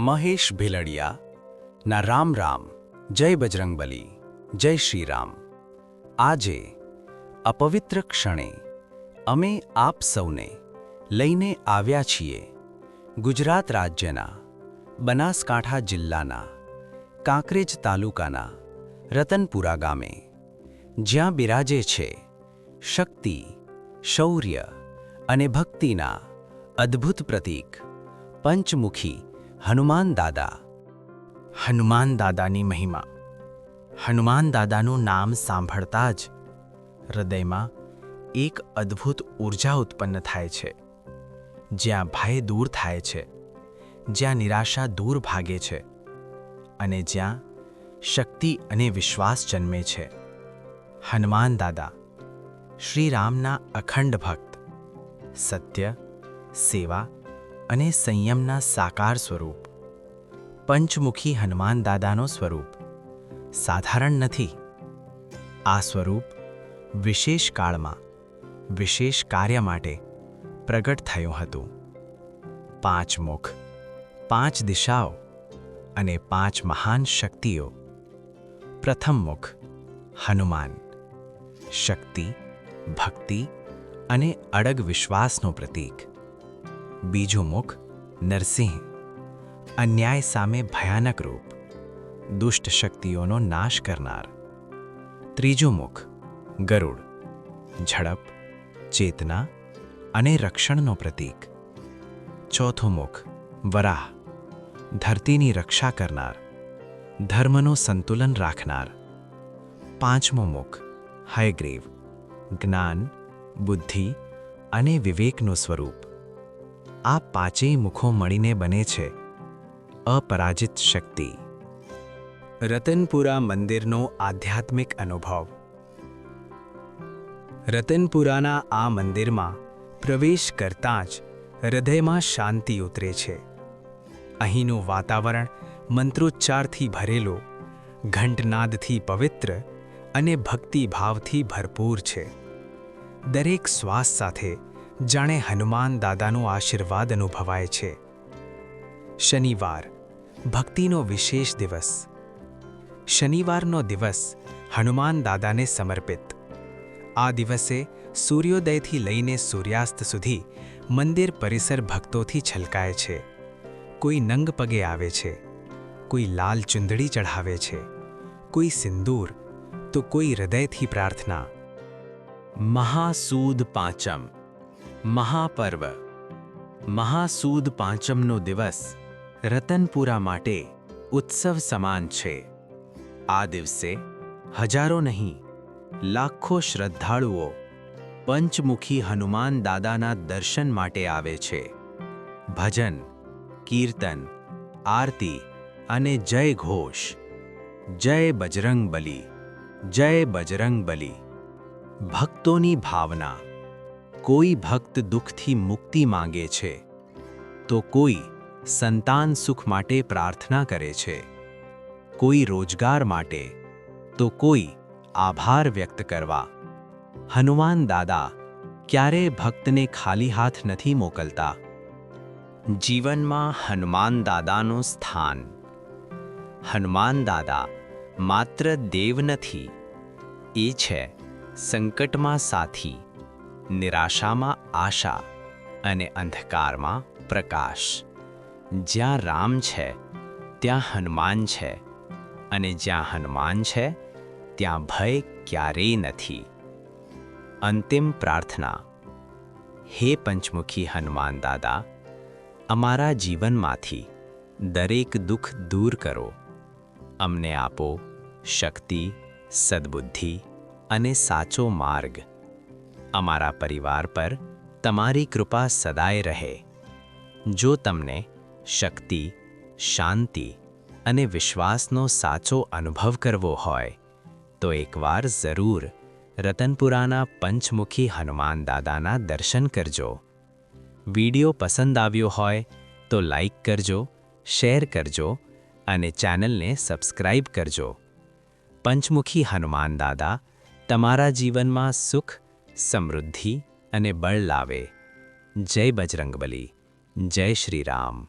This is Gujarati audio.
મહેશ ભીલડિયા ના રામ રામ, જય બજરંગબલી, જય શ્રી રામ. આજે અપવિત્ર ક્ષણે અમે આપ સૌને લઈને આવ્યા છીએ ગુજરાત રાજ્યના બનાસકાંઠા જિલ્લાના કાંકરેજ તાલુકાના રતનપુરા ગામે, જ્યાં બિરાજે છે શક્તિ, શૌર્ય અને ભક્તિના અદ્ભુત પ્રતીક પંચમુખી હનુમાન દાદા. હનુમાન દાદાની મહિમા. હનુમાન દાદાનું નામ સાંભળતા જ હૃદયમાં એક અદ્ભુત ઊર્જા ઉત્પન્ન થાય છે. જ્યાં ભય દૂર થાય છે, જ્યાં નિરાશા દૂર ભાગે છે અને જ્યાં શક્તિ અને વિશ્વાસ જન્મે છે. હનુમાન દાદા શ્રી રામના અખંડ ભક્ત, સત્ય, સેવા અને સંયમના સાકાર સ્વરૂપ. પંચમુખી હનુમાન દાદાનો સ્વરૂપ સાધારણ નથી. આ સ્વરૂપ વિશેષ કાળમાં વિશેષ કાર્ય માટે પ્રગટ થયું હતું. 5 મુખ, 5 દિશાઓ અને 5 મહાન શક્તિઓ. પ્રથમ મુખ હનુમાન, શક્તિ, ભક્તિ અને અડગ વિશ્વાસનું પ્રતીક. બીજું મુખ નરસિંહ, અન્યાય સામે ભયાનક રૂપ, દુષ્ટ શક્તિઓનો નાશ કરનાર. ત્રીજું મુખ ગરુડ, ઝડપ, ચેતના અને રક્ષણનો પ્રતીક. ચોથું મુખ વરાહ, ધરતીની રક્ષા કરનાર, ધર્મનું સંતુલન રાખનાર. પાંચમું મુખ હયગ્રીવ, જ્ઞાન, બુદ્ધિ અને વિવેકનું સ્વરૂપ. આ પાંચેય મુખો મળીને બને છે અપરાજિત શક્તિ. રતનપુરા મંદિરનો આધ્યાત્મિક અનુભવ. રતનપુરાના આ મંદિરમાં પ્રવેશ કરતાં જ હૃદયમાં શાંતિ ઉતરે છે. અહીંનું વાતાવરણ મંત્રોચ્ચારથી ભરેલું, ઘંટનાદથી પવિત્ર અને ભક્તિભાવથી ભરપૂર છે. દરેક શ્વાસ સાથે જાણે હનુમાન દાદાનો આશીર્વાદ અનુભવાય છે. શનિવાર, ભક્તિનો વિશેષ દિવસ. શનિવારનો દિવસ હનુમાન દાદાને સમર્પિત. આ દિવસે સૂર્યોદયથી લઈને સૂર્યાસ્ત સુધી મંદિર પરિસર ભક્તોથી છલકાય છે. કોઈ નંગ પગે આવે છે, કોઈ લાલ ચુંદડી ચઢાવે છે, કોઈ સિંદૂર, તો કોઈ હૃદયથી પ્રાર્થના. મહાસૂદ પાંચમ, મહાપર્વ. મહાસૂદ પાંચમનો દિવસ રતનપુરા માટે ઉત્સવ સમાન છે. આ દિવસે હજારો નહીં, લાખો શ્રદ્ધાળુઓ પંચમુખી હનુમાન દાદાના દર્શન માટે આવે છે. ભજન, કીર્તન, આરતી અને જય ઘોષ. જય બજરંગબલી, જય બજરંગબલી. ભક્તોની ભાવના. કોઈ ભક્ત દુઃખથી મુક્તિ માંગે છે, તો કોઈ સંતાન સુખ માટે પ્રાર્થના કરે છે, કોઈ રોજગાર માટે, તો કોઈ આભાર વ્યક્ત કરવા. હનુમાન દાદા ક્યારેય ભક્તને ખાલી હાથ નથી મોકલતા. જીવનમાં હનુમાન દાદાનું સ્થાન. હનુમાન દાદા માત્ર દેવ નથી, એ છે સંકટમાં સાથી, નિરાશામાં આશા અને અંધકારમાં પ્રકાશ. જ્યાં રામ છે ત્યાં હનુમાન છે, અને જ્યાં હનુમાન છે ત્યાં ભય ક્યારેય નથી. અંતિમ પ્રાર્થના. હે પંચમુખી હનુમાન દાદા, અમારા જીવનમાંથી દરેક દુઃખ દૂર કરો. અમને આપો શક્તિ, સદ્બુદ્ધિ અને સાચો માર્ગ. અમારા પરિવાર પર તમારી કૃપા સદાય રહે. જો તમને શક્તિ, શાંતિ અને વિશ્વાસનો સાચો અનુભવ કરવો હોય, તો એકવાર જરૂર રતનપુરાના પંચમુખી હનુમાન દાદાના દર્શન કરજો. વિડિયો પસંદ આવ્યો હોય તો લાઈક કરજો, શેર કરજો અને ચેનલને સબસ્ક્રાઇબ કરજો. પંચમુખી હનુમાન દાદા તમારા જીવનમાં સુખ, સમૃદ્ધિ અને બળ લાવે. જય બજરંગબલી, જય શ્રી રામ.